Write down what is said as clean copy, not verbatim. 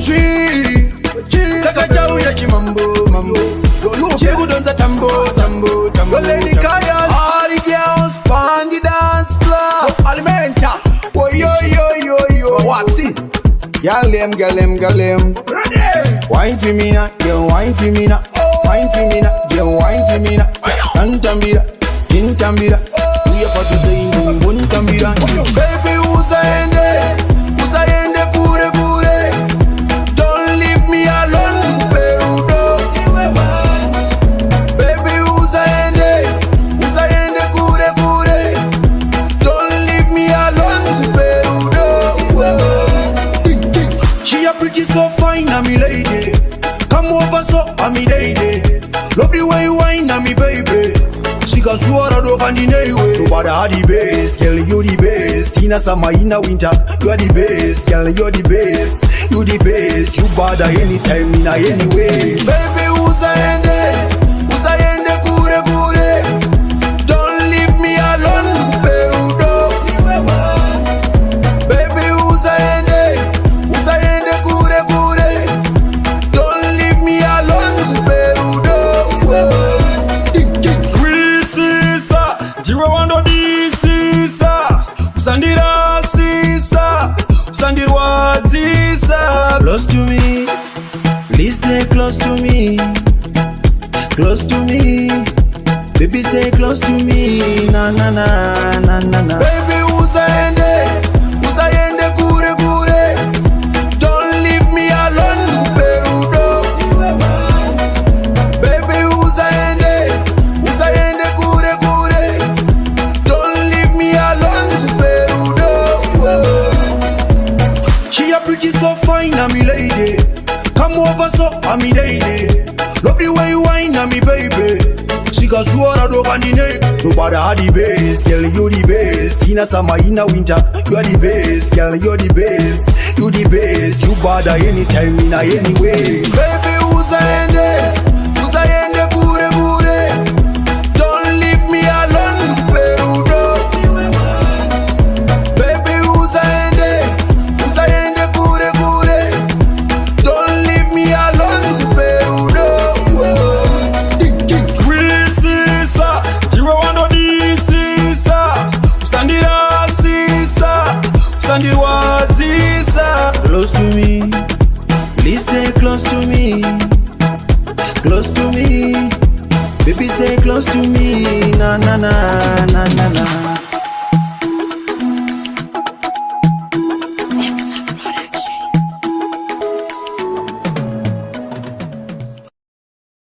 country. Saka jau ya Chimambo, mambo. Chegu donza tambo, tambo, tambo. Lady Kayas, all the girls on the dance floor. Alimenta, oh yo yo yo yo. Waxy, galem, galem, galem. Wine for me na, yo wine for me na. Wine for me na, yo wine for me na. Antambira, intambira. We are to say in tambira. Baby, Usaende, Usaende, Kure, Kure. Don't leave me alone, Perudo. Baby, Usaende, Usaende, Kure, Kure. Don't leave me alone, Perudo. She a pretty so fine, I'm me lady. Come over so I'm me lady. Love the way you whine, I'm me baby. She got swore dog and the way. Nobody had the best, girl, you the best. In a summer, in a winter, you are the best, girl, you're the best. You the best, you bother anytime, in a anyway. Baby, Usaende, Usaende, Kure, Kure. Don't leave me alone, Perudo. Baby, Usaende, Usaende, Kure, Kure. Don't leave me alone, Perudo. Jiro wando di sisa, usandira sisa, usandirwa zisa. Close to me, please stay close to me. Close to me, baby stay close to me. Na na na na na na. Baby Usaende, Usaende, Kure, Kure. Don't leave me alone, Perudo. Baby Usaende, Usaende, Kure, Kure. Don't leave me alone, Perudo. She a pretty so fine, I'm me lady. Come over so I'm me lady. Love the way you whine, I'm me baby. She got swore dog on the neck. Nobody had the best, girl, you the best. In a summer, in a winter, you are the best, girl, you're the best. You the best, you bother anytime, in a anyway. Baby, Usaende, Usaende, Kure, Kure. Don't leave me alone, Perudo. Baby, Usaende, Usaende, Kure, Kure. Don't leave me alone, Perudo. Sisa, jiro wando di sisa, usandira sisa, usandirwa zisa. Close to me, please stay close to me. Close to me, baby stay close to me. Na na na na na na.